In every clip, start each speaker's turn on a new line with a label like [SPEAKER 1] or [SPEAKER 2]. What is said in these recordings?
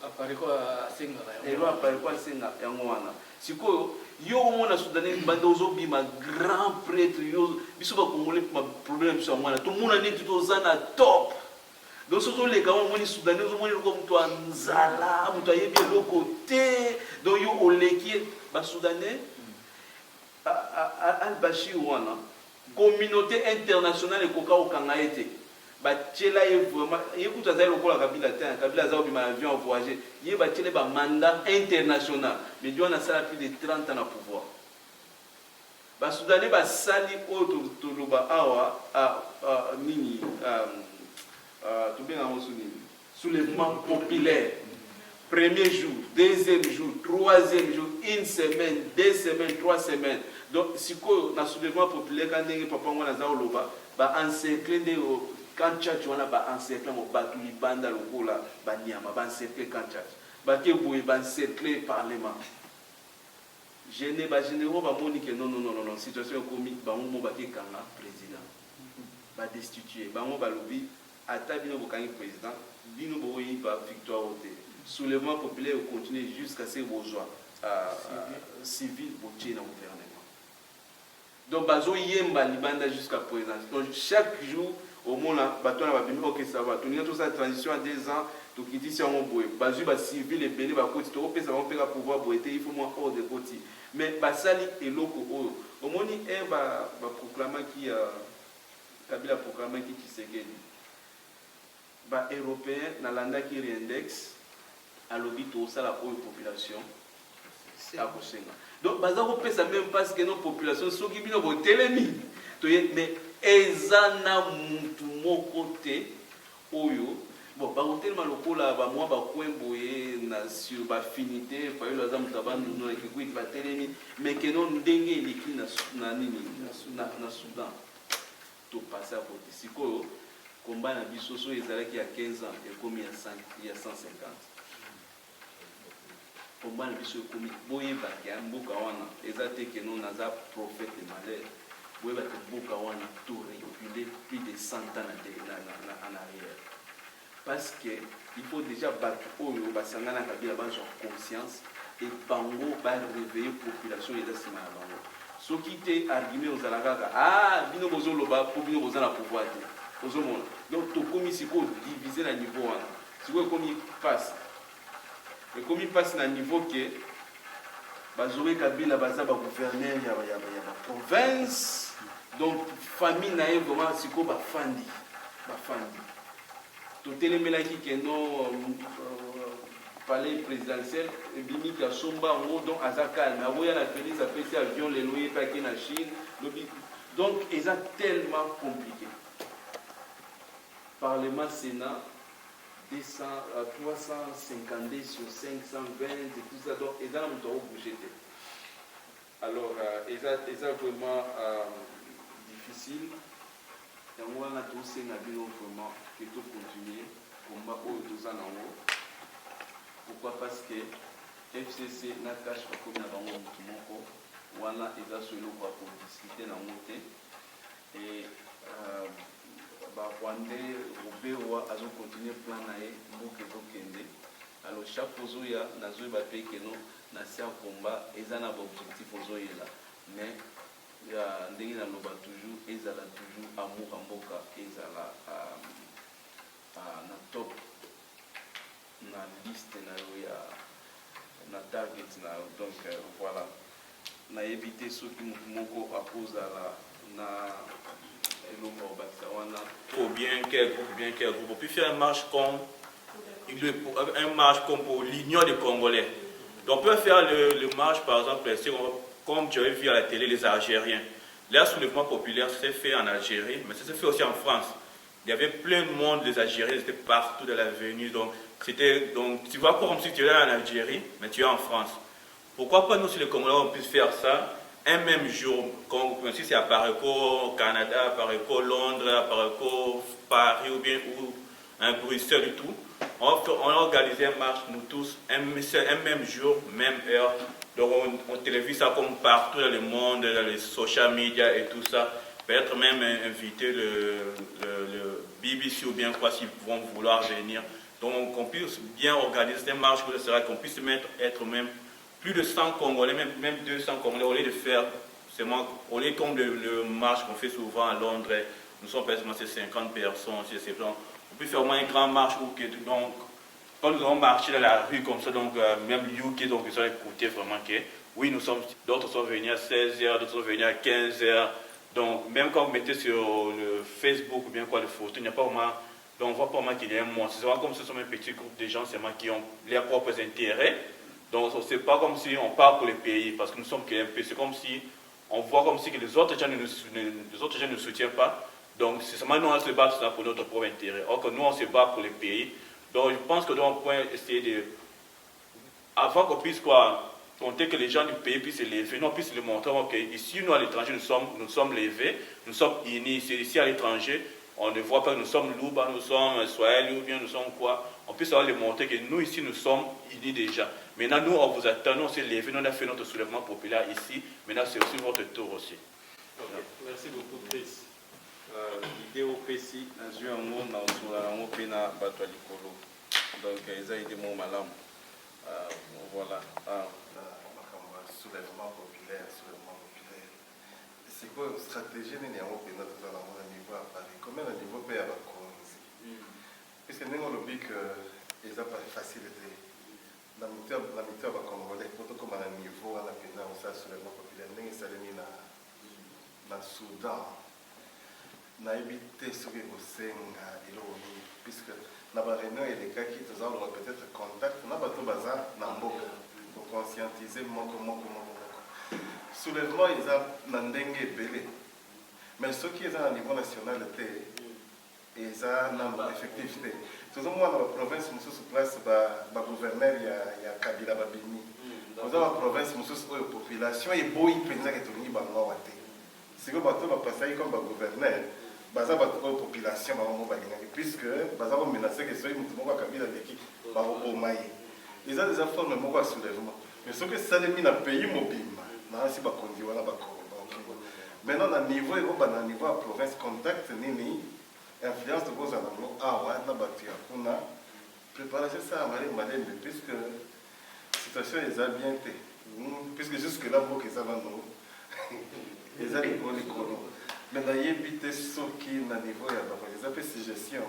[SPEAKER 1] appareil quoi singa
[SPEAKER 2] yangoana sikoyo yo mona soudanais bandozo bima grand prêtre yo biso ba congolais ma problème biso ngwana to mona neti to zana top donc sozo le kama moni soudanais zo moni ko mtu anzala mtu ayebi loko te donc yo oleki ba soudanais al-Bashir wana communauté internationale koka okanga ete batela ye vraiment yekuta za lokola kabila te kabila za obima avion voyager ye batela ba mandat international mais dio na sala plus de 30 ans na pouvoir ba soudanais ba sali auto toloba awa nini to bien en souvenir soulèvement populaire premier jour deuxième jour troisième jour une semaine 2 semaines 3 semaines donc siko na soulèvement populaire quand ndenge papa ngwana za oloba ba encercler de quand tchatch wana ba encercler mo batu libanda lokola ba nyama ba encercler quand tchatch ba ke boye ba encercler parlement gêné ba généraux ba moni que non situation comique ba mo ba ke kanga président ba destituer ba mo ba lobi ata bino bokangi président bino boyi ba victoire ote soulèvement populaire continue jusqu'à ce besoin civil botier na gouvernement donc bazo yemba libanda jusqu'à présent donc chaque jour au monde bato na babimi ok ça va tout tout ça transition à 2 ans to kiti si on boye bazu ba civil et belé ba koti to pesa on peut pouvoir boiter il faut moins hors de koti mais basali eloko au moni ba proclamer qui Kabila proclamer qui Tshisekedi ba européen na landa qui index à l'obito ça la population à Kosenga donc bazako pesa même parce que nos populations sont qui bino botelemi to mais ezana mutu moko te oyo bon ba hotel malokola ba mwa ba kwemboye na sur ba finité fa yo laza mutabandu no ekikuit ba telemi mais que non ndenge eliki na nini na Soudan to passer à côté sikoyo combat na biso so ezalaki ya 15 ans et comme il y a 150 combat na biso comme boye ba ya mboka wana ezate que non naza prophète de malheur boye ba mboka wana tout reculer plus de 100 ans en arrière parce que il faut déjà battre oyo basangana kabila banzo conscience et bango ba réveiller population et sima na bango soki te argument ozalaka bino bozoloba po bino bozala pouvoir te ozomona donc to komi siko diviser na niveau wana siko komi passe et komi passe na niveau que bazowe kabila baza ba gouverneur ya province donc famille na vraiment siko ba fandi to telemelaki que non palais présidentiel et bimi ka somba ngo donc azakal na voya la Félix a fait avion les loyer pas que na Chine donc ils a tellement compliqué Parlement Sénat 350 sur 520 et tout ça donc ils ont tout bougé alors ils a vraiment difficile et on a tous ces navires vraiment que tout continuer combat au 2 ans en haut. Pourquoi? Parce que FCC n'a cache pas comme na bango mutumoko wana eza solo kwa pour discuter na moté et ba Rwandais obewa azo continuer plan na e mboke zokende alors chaque pozo ya nazo ba pe que non na sia combat eza na objectif ozo yela mais ya ndenge na loba toujours ezala toujours amour mboka ezala na top na liste na na target na donc voilà na éviter ceux qui moko à cause na
[SPEAKER 3] ou bien quel groupe on peut faire une marche comme pour l'Union des Congolais. Donc on peut faire le marche par exemple comme tu avais vu à la télé les Algériens. Leur soulèvement populaire s'est fait en Algérie, mais ça s'est fait aussi en France. Il y avait plein de monde, les Algériens étaient partout dans l'avenue. Donc tu vois comme si tu es en Algérie, mais tu es en France. Pourquoi pas nous, si les Congolais, on puisse faire ça un même jour, comme si c'est à Pareco au Canada, à Pareco Londres, à Pareco Paris ou bien à Bruxelles et tout. On a organisé une marche, nous tous, un même jour, même heure. Donc on télévise ça comme partout dans le monde, dans les social media et tout ça. Peut-être même inviter le BBC ou bien quoi s'ils vont vouloir venir. Donc qu'on puisse bien organiser cette marche, qu'on puisse être même plus de 100 Congolais, même 200 Congolais, au lieu de faire, au lieu comme le marche qu'on fait souvent à Londres, nous sommes presque 50 personnes, on peut faire au moins une grande marche où donc, quand nous allons marcher dans la rue comme ça, donc même UK, donc ils ont écouté vraiment que oui, d'autres sont venus à 16h, d'autres sont venus à 15h. Donc même quand vous mettez sur le Facebook ou bien quoi, les photos, il n'y a pas vraiment, donc on voit pas vraiment qu'il y a un monde. C'est vraiment comme ce sont un petit groupe de gens seulement qui ont leurs propres intérêts. Donc c'est pas comme si on parle pour les pays, parce que nous sommes KMP, c'est comme si on voit comme si que les autres gens ne nous soutiennent pas. Donc c'est seulement nous on se bat pour notre propre intérêt. Or que nous on se bat pour les pays. Donc je pense que nous on peut essayer de, avant qu'on puisse compter que les gens du pays puissent se lever, nous on puisse le montrer que ici nous à l'étranger nous sommes levés, nous sommes unis. Ici à l'étranger, on ne voit pas que nous sommes Louba, nous sommes Swahili ou bien nous sommes quoi. On puisse leur montrer que nous ici nous sommes unis déjà. Maintenant nous on vous attend, nous on s'est levés, nous on a fait notre soulèvement populaire ici. Maintenant c'est aussi votre tour aussi.
[SPEAKER 2] Okay. Merci beaucoup Chris. L'idée au PC, dans un monde dans le Pena Batwa Likolo. Donc ils ont été mon malam. Voilà.
[SPEAKER 4] Soulèvement populaire. C'est quoi la stratégie de niveau à Paris? Comment le niveau peut avoir commencé? Puisque nous avons dit que les pas facilité. La méthode va congolais, comme à un niveau à la pena au soulèvement populaire, nous avons mis dans le Soudan. Na évité ce que vous savez, puisque la réunion et les cas qui ont peut-être contact, on a pas tout bazar dans pour conscientiser soulèvement ils ont n'andenge belé, mais ceux qui sont à niveau national ils ont effectivité. Tout le monde dans la province nous sous place ba gouverneur il y a Kabila Babini. Nous dans la province nous sous population et boy penza que tout ni ba ngawate. Si que bateau va passer comme ba gouverneur baza bato ko population ba mo balinga puisque baza ko menacer que soyi mutu moko Kabila leki ba ko maye. Ils ont des formes moko soulèvement. Mais ce que ça les mis dans pays mobimba na si ba kondi wala ba ko. Maintenant dans niveau na niveau à province contact nini influence de vos amis awa na batia kuna préparation ça malé puisque situation est bien été puisque jusque là beaucoup ça va nous les amis pour les colons. Mais d'ailleurs, éviter ce qui est au niveau de la suggestion,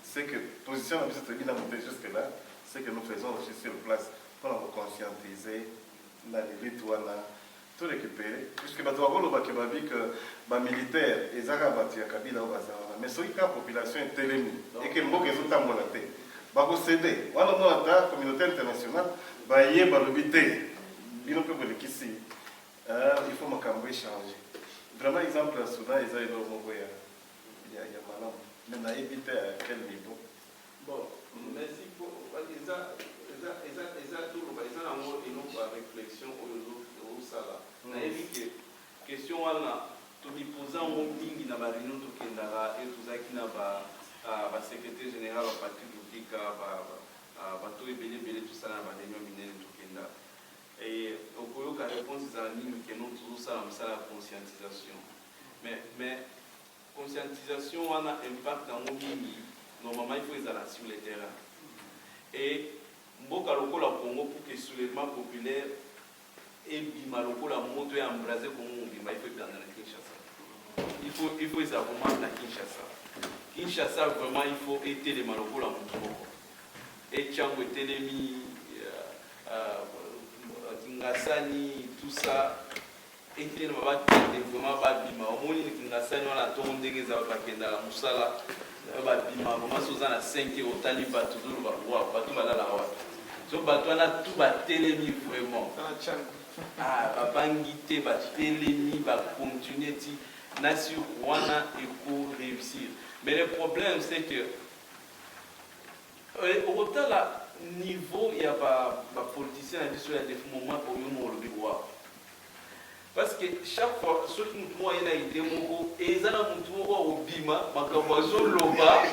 [SPEAKER 4] c'est que la position de la monter jusque-là, c'est que nous faisons aussi sur place pour nous conscientiser, la limite, tout récupérer. Puisque nous avons que les militaires, les Arabes, les Kabila, mais ceux qui ont la population est télémie et que les gens sont en train de céder. On a la communauté internationale, il faut changer. Vraiment, exemple, à Soudan, ils ont il y a malin. Mais on a évité à quel niveau?
[SPEAKER 2] Bon, merci pour. Ils ont une réflexion au Sala. On a évité question tout déposant au Mingi dans la réunion de Kendara et tout ça qui n'a pas secrétaire général au parti politique, tout ça dans la réunion de Kendara. Et au cours de la réponse, ils ont dit que nous tous ça la conscientisation. Mais conscientisation a un impact dans nos vies. Normalement, il faut les aller sur le terrain. Et Mboka Lokola Congo pour que le soulèvement populaire et Bima Lokola moto et embrasé comme Bima, il faut bien dans la Kinshasa. Il faut les avoir dans Kinshasa. Kinshasa, vraiment, il faut aider les Malokola Moutoko. Et Tchango et Telemi. Kingasani, tout ça, et qui ne va pas vraiment bima. Au moins, Kingasani, on a tout le monde qui est dans la moussala, bima, vraiment, si on a 5 au taliba, toujours, bateau la route. So, bateau, on a tout télémi vraiment. Bangité, télémi, continuer, nation, on a et pour réussir. Mais le problème, c'est que, au total, là, niveau il y a pas politicien à dire sur les moments pour nous le voir parce que chaque fois ceux qui nous moyen a idée moko et ils ont mutu au bima makabazo loba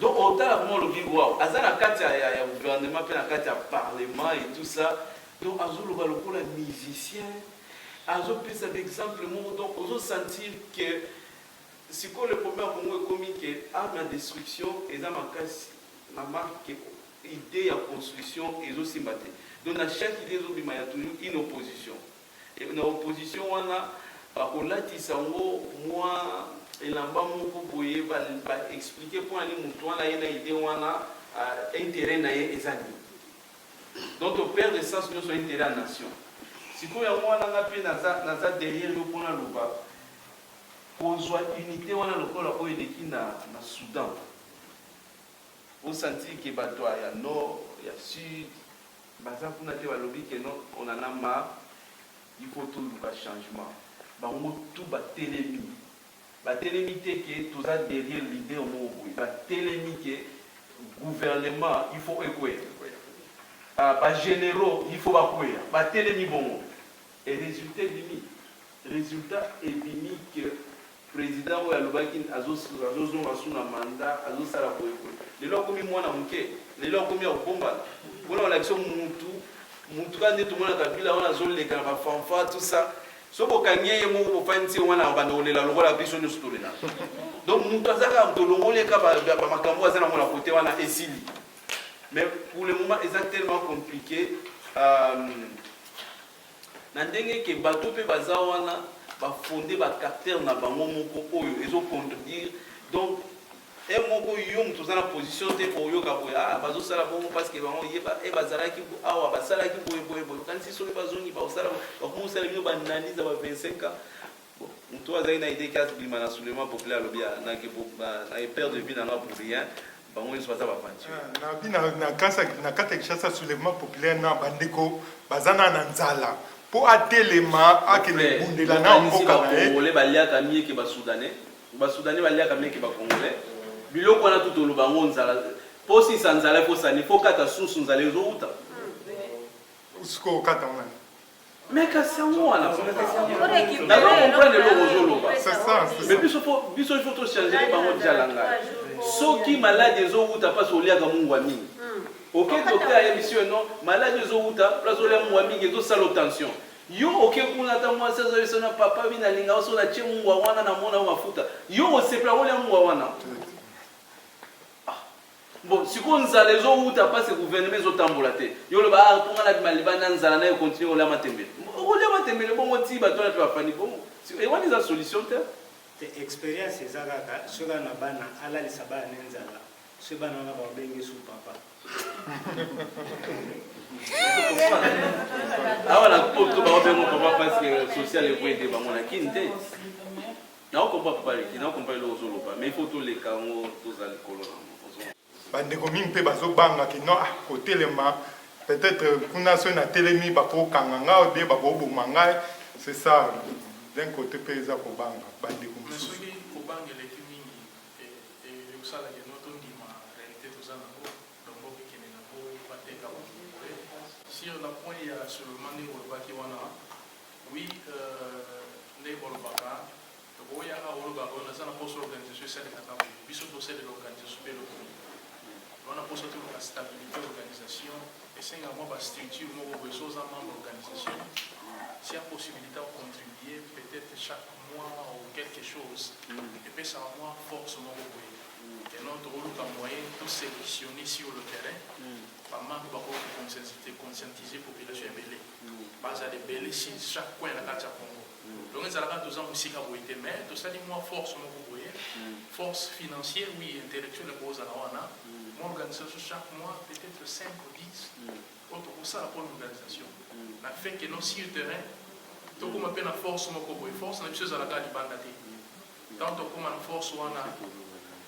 [SPEAKER 2] donc autant vraiment le voir azana kati ya gouvernement puis na kati ya parlement et tout ça donc azo loba lokola musicien azo pesa d'exemple mon donc ozo sentir que si quoi le problème pour moi comme que arme à destruction et ça makasi na marque idée ya construction ezosimba te. Donc na chaque idée ezobima ya toujours une opposition. Et na opposition wana bakolatisa yango mwa elamba moko boye baexplike mpo na nini moto wana ye na idée wana intérêt na ye eza nini. Donc toperdre sens nyonso intérêt ya nation. Sikoyo yango wana nga mpe naza derrière yo mpona loba kozwa unité wana lokola oyo eleki na Soudan. Osentir ke bato ya nord ya sud baza kuna te balobi ke non on en a marre, il faut toluka changement. Bango tout batelemi te ke toza derrière l'idée moko boye batelemi ke gouvernement il faut ekweya bagénéraux il faut bakweya batelemi bongo et résultat ebimi ke président oyo alobaki azozonga su na mandat azosala boyeboye lelo akomi mwana moke lelo akomi akobombana mpona balakisa mutu ka nde tomona Kabila wana azoleka na bafanfa tout ça so bokangi ye moko bofani nti wana banda kolela lokola biso nyonso tolela donc mutu azaka tolongoleka bamakambo aza na mona kote wana esili mais pour le moment eza tellement compliqué na ndenge ke bato mpe baza wana bafondé bacaractère na bango moko oyo ezocontredire donc e moko yo moto oza na position te po oyoka boye bazosala bongo parce que bango bazalaki awa basalaki boyeboye kanisi soki bazongi bakomosala bino bananiza ba 25 ans moto azali na idée kasi bima na soulèvement populaire alobi na perte de vie nanga pour rien bango nyonso baza bavanti
[SPEAKER 5] na kati ya Kinshasa soulèvement populaire na bandeko baza na nzala po atelema akende bundela na mboka na ye
[SPEAKER 2] bakongolais baliaka mieke basoudanais baliaka mieke bakongolais biloko wana tutoloba ngo nzala po sisa nzala efosani fo kata susu nzala ezouta
[SPEAKER 5] usiko okata wana
[SPEAKER 2] mais kasi yango wana comprendre eloko ozoloba mais biso il faut tochanger bango dialanga soki maladi ezouta mpasi oliaka mungu ya mingi ok docteur ayebisi yo non maladi ezouta place olia mungu ya mingi ezosala tension yo oke kuna ta mwasi azoyeso na papa bina linga oso na tie mungu wana na mona mafuta yo osepela olia mungu wana bon siko nzala ezouta mpasi gouvernement ezotambola te yo loba mponga na bimaliba na nzala nayo continue olia matembele bongo ti bato wana mpe bafani bongo ewani eza solution te
[SPEAKER 6] expérience eza kaka soki na bana alalisa bana ne nzala soki bana wana babenge su papa
[SPEAKER 2] awa na poto baobengo papa parce que social ekoyede bango na kini te naokompa papa leki naokompa eloko ozoloba mais il faut toleka yango toza likolo
[SPEAKER 5] bandeko mingi mpe bazobanga kino kotelema peut-être kuna soki na telemi bakokanga nga ode bakoboma ngai c'est ça d'un côté mpe eza kobanga bandeko mosusu
[SPEAKER 1] kobanga eleki mingi ekosalaka eno tondima réalité toza nango dongo kekende nango bateka sur la point ya seulement ndenge olobaki wana oui ndenge olobaka tokoyaka olobaka oyo naza na poso organisation esalekaka boye biso tosalela organisation mpe eloko wana poso toloka stabilité organisation esenga mwa bastructure moko boye so oza membre organisation s'il y a possibilité de contribuer peut-être chaque mois ou quelque chose et puis ça va moins force moko boye et notre moyen de sélectionner sur le terrain pas mal de conscientiser la population belé pas à les belé si chaque coin la carte Congo donc ça la 2 ans aussi qu'à boire mais tout ça dit moins force moko boye force financière oui intellectuelle pose à la wana mon organisation chaque mois peut-être 5 ou 10 autre pour ça la bonne organisation na fait que non sur le terrain to comme appelle la force moko boye force na chose à la carte banda te tant comme la force wana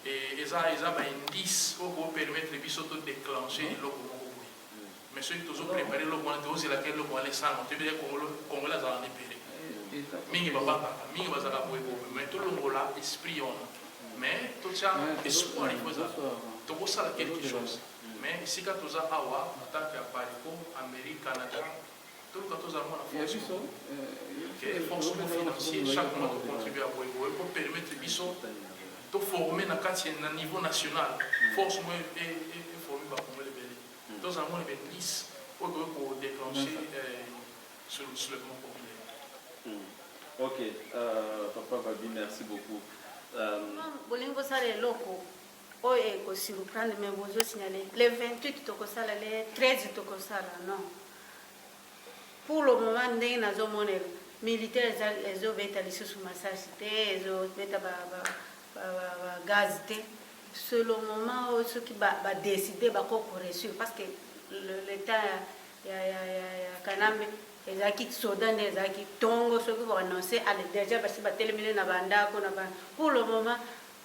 [SPEAKER 1] et eza ba indice pour permettre biso de déclencher le moko boye mais ceux qui ont préparé le point de oser laquelle le point les sang te bien congolais za en épéré mingi baba mingi bazala boye mais tout le monde là esprit on mais tout ça espoir il faut ça tout ça quelque chose mais ici quand tu as awa attaque à Paris Amérique Canada tout le temps à la force force financière chaque mois de contribuer à boye pour permettre biso de former na niveau national force moi et former ba comme les belé dans un monde ben 10 pour déclencher sur le plan populaire.
[SPEAKER 2] Ok, papa Babi, merci beaucoup.
[SPEAKER 7] Bolingo sale loko oyo ekosurprendre mais bozosignale le 28 tokosala le 13 tokosala non pour le moment ndenge nazomonela militaire ezobeta lisusu masasi te ezobeta bagaz te c'est le moment oyo soki badeside bakokoresur parce que l'état ya kanambe ezalaki soda nde ezalaki ntongo soki baannonce ale déjà basi batelemile na bandako na pour le moment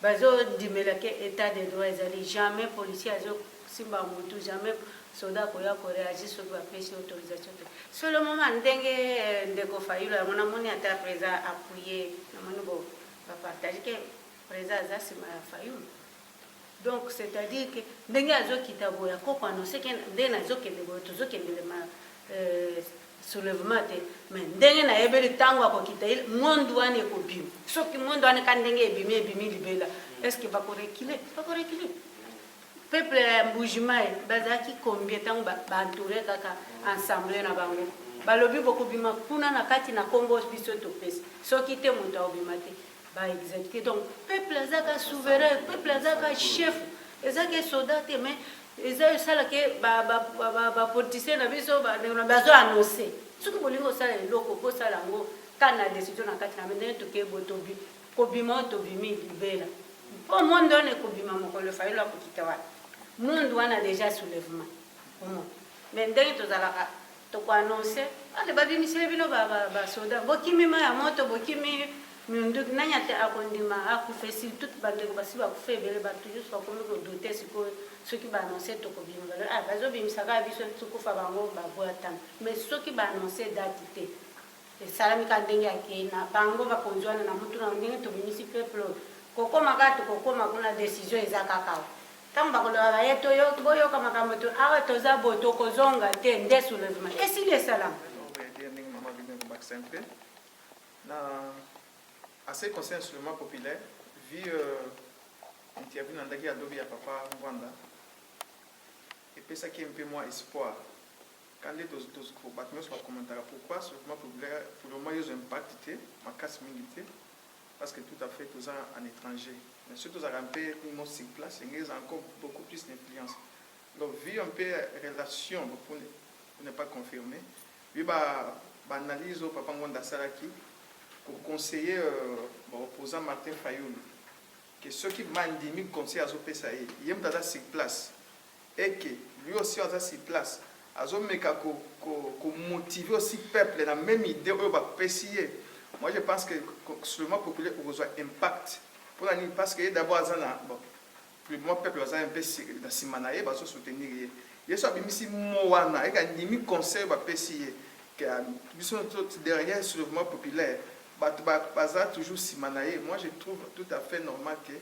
[SPEAKER 7] bazodimela ke état de droit ezali jamais policier azosimba motu jamais soda koya koréagir soki bapesi autorisation te sur le moment ndenge ndeko fayulu yango namoni ata président appuye namoni bo bapartage ke président aza nsima ya fayulu donc c'est-à-dire que ndenge azokita boye akoko annonce ke nde nazokende boye tozokendele ma soulèvement te mais ndenge nayebeli ntango akokita monde wana ekobima soki monde wana ka ndenge ebimi libela est ce que bakorekile peuple ya mbujimai bazalaki combien ntango baentoure kaka ensemble na bango balobi bokobima kuna na kati na congo biso topesi soki te moto aobima te baexécuté donc peuple azaka souverain peuple azaka chef ezaki soda te mais eza esalaki bapoliticien na biso bazoannonce soki bolingi osala eloko kosala yango ka na décision na kati na ndenge tokei botobi kobima tobimi libela mpo monde wana ekobima mokolo fayelo akokita wana monde wana déjà soulèvement mais ndenge tozalaka tokoannonce ale babimisile bino basoda bokimi ma ya moto bokimi minduki nani ate akondima akufe surtout bandeko basi bakufa ebele bato nyonso bakomi kodoute sikoyo soki baannonce tokobima bazobimisaka biso tokufa bango babwatana mais soki baannonce date te esalami ka ndenge akei na bango bakonzi wana na mutu na ndenge tobimisi peuple kokoma kaka tokokoma kuna décision eza kaka ntango bakoloba baye boyoka makambo to awa toza bo tokozonga te nde soulèvement esili esalama
[SPEAKER 8] En ce qui concerne le soulèvement populaire, vu interview Nandaki Adobe à Papa Mwanda, et puis ça qui est un peu moins espoir. Quand les deux bâtiments sont commentaires, pourquoi le soulèvement populaire, pour le moment, ils ont impacté ma casse militaire, parce que tout à fait, tous en étranger. Mais surtout, ils ont un peu sur place, ils ont encore beaucoup plus d'influence. Donc, vu un peu la relation, pour ne pas confirmer, vu l'analyse au Papa Mwanda Saraki, pour conseiller l'opposant Martin Fayoul, que ceux qui m'ont conseillé à Zopesaï, il y a sur place, et que lui aussi a sur place, à Zomeka motiver aussi le peuple, la même idée, on va pécier. Moi je pense que seulement populaire a un impact. Parce que d'abord, le peuple a un peu de Simanaï, va soutenir. Il y a un Moana, et un conseil va pécier. Derrière le mouvement populaire, toujours Simanaï. Moi je trouve tout à fait normal que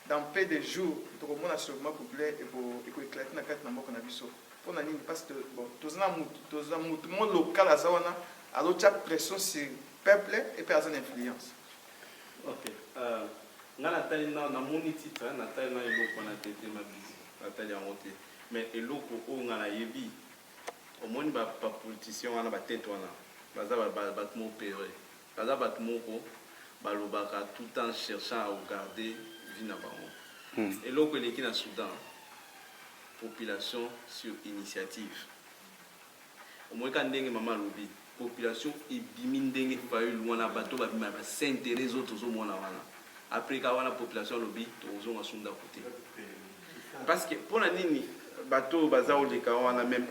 [SPEAKER 8] dans peu de jours, le mouvement populaire est éclaté dans le monde. Parce que tout le monde local a l'autre pression sur le peuple et puis une influence.
[SPEAKER 2] Ok. Nathalie na moni titre, Nathalie na eloko na tete mabisi. Nathalie en route. Mais eloko o ngana yebi. Au moins ba politicien wana ba tête wana. Baza ba mo opéré. Baza ba moko balobaka tout en cherchant à regarder vie na bango. Eloko eleki na Soudan. Population sur initiative. Au moins quand ndenge mama lobi, population ebimi ndenge Fayulu wana bato ba bima ba s'intérêt les autres au mona wana. Après quand la population lobi, tozo ngasunda côté. Parce que pour la nini bato baza o leka wana même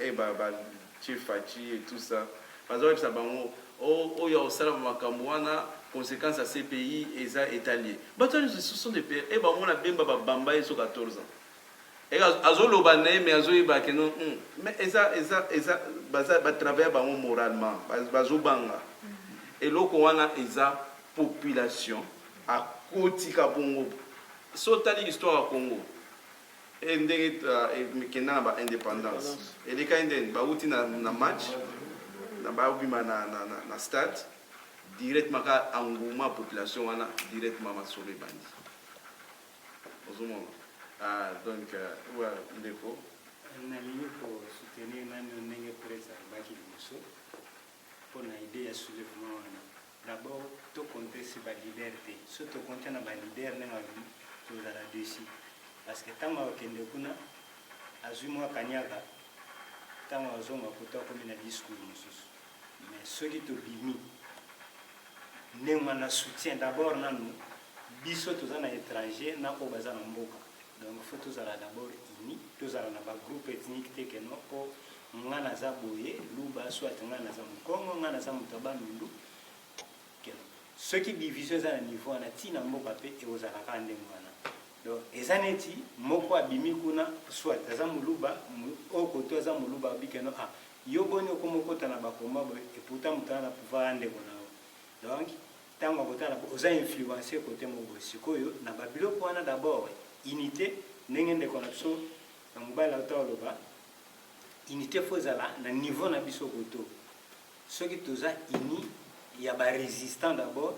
[SPEAKER 2] chef Fachi et tout ça. Bazo ça bango o ya osala makambo wana conséquence à ces pays eza étalé. Bato ce sont des pays et ba mona bemba ba bamba eso 14 ans. Et azoloba mais azoyiba que non mais eza baza ba travailler bango moralement bazobanga et loko wana eza population à kotika bongo sotali histoire ya Congo et ndenge mekenda na indépendance et les cas ndenge bauti na match na baubima na stade directement ka engouement population wana directement masolo bandi ozomona. Donc, voilà, ndeko.
[SPEAKER 6] Nalingi pour soutenir nani ndenge presa baki liboso pour na idée ya soulèvement wana. D'abord, tout compter sur la liberté. Surtout compter na ba leader na to la dessus. parce que ntango akende kuna azwi mwa kaniaka ntango azonga kota akomi na discours mosusu mais soki tobimi ndenge wana soutien d'abord nanu biso toza na étranger na oyo baza na mboka donc faut tozala d'abord uni tozala na bagroupe ethnique te keno mpo nga naza boye luba soit nga naza mokongo nga naza moto ya bandundu keno soki division eza na niveau wana ntina mboka mpe ekozala kaka ndenge wana donc eza neti moko abimi kuna soit aza moluba oyo koto aza moluba abi keno yo boni okoma okota na bakoma boye eputa moto ana pouvoir ya ndeko na yo donc ntango akotala oza influence kote moko sikoyo na babiloko wana d'abord unité ndenge ndeko na biso na mobali ata oloba unité fo ezala na niveau na biso koto soki toza uni ya barésistant d'abord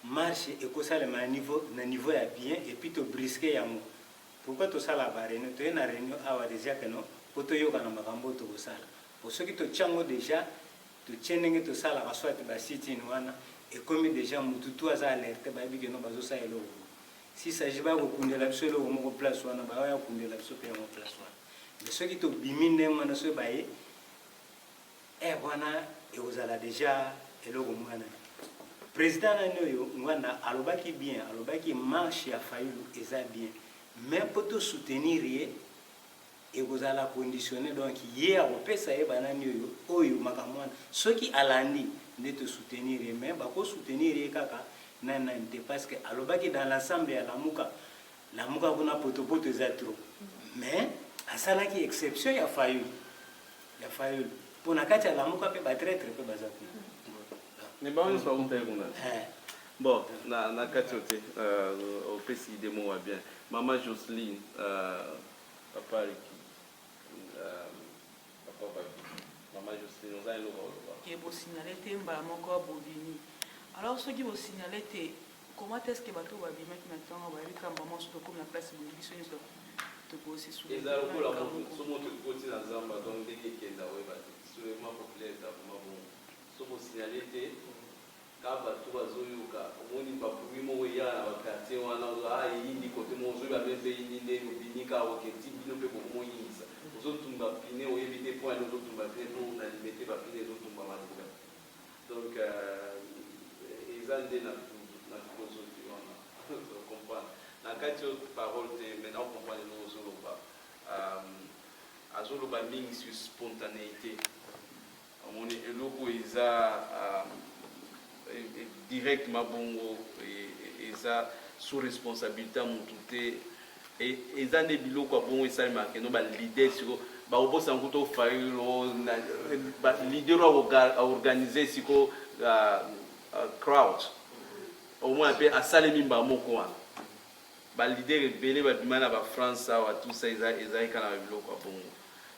[SPEAKER 6] marche ekosalema na niveau ya bien et puis tobriske yango pourquoi tosala baréunion toye na réunion awa déjà keno po toyokana makambo tokosala po soki totyango déjà totie ndenge tosalaka soit basitini wana ekomi déjà mutu tu aza alerte bayebi keno bazosala eloko si s'agit bakokundela biso eloko moko place wana baya kundela biso mpe yango place wana mais soki tobimi ndenge wana soki baye wana ekozala déjà eloko mwana président nani oyo ngwanda alobaki bien alobaki marche ya fayulu eza bien mais mpo tosoutenir ye ekozala conditionné donc ye akopesa ye banani oyo makambo wana soki alandi nde tosoutenir ye mais bakosoutenir ye kaka nani te parce que alobaki dans l'ensemble ya lamuka kuna potopoto eza trop mais asalaki exception ya fayulu mpona kati ya lamuka mpe batraître mpe baza kuna
[SPEAKER 2] ni bango nyonso bakutaki kuna bon na kati oyo te opesi ide moko ya bien mama Jocelyne papa aleki papa babi mama Jocelyne oza eloko oloba
[SPEAKER 9] ke bosignale te mbala moko ya bobimi alors soki bosignale te comment est ce que bato babimaki na ntango bayebi kamba moso tokomi na place boye biso nyonso tokosi
[SPEAKER 2] eza lokola somoto ekoti na zamba donc ndenge ekenda oyeba te soulèvement populaire ezakoma bongo so bosignale te ka bato bazoyoka omoni bapui moko eyaka na bakartier wana eyindi kote moko ozoyeba mpe mpe yindi nde obimi kaka oketi bino mpe bokomoyingisa ozotumba pine oyebi te po ane ozotumba pine po na limete bapine ezotumba maluka donc eza nde na philosophie wana comprendre na kati oyo parole te maintenant ocomprendre eloko ozoloba azoloba mingi sur spontanéité omoni eloko eza directement bongo eza sous responsabilité ya motu te eza nde biloko ya bongo esalemaka keno balider siko bakobosa nkuta ofayilo lider aorganize siko crowd omona mpe asalemi mbala moko wana balider ebele babima na bafrance awa tusa ezalika na babiloko ya bongo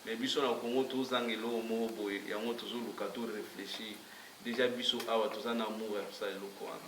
[SPEAKER 2] mais biso na kongo tozanga eloko moko boye yango tozoluka to réfléchir déjà biso awa toza na amour ya kosala eloko wana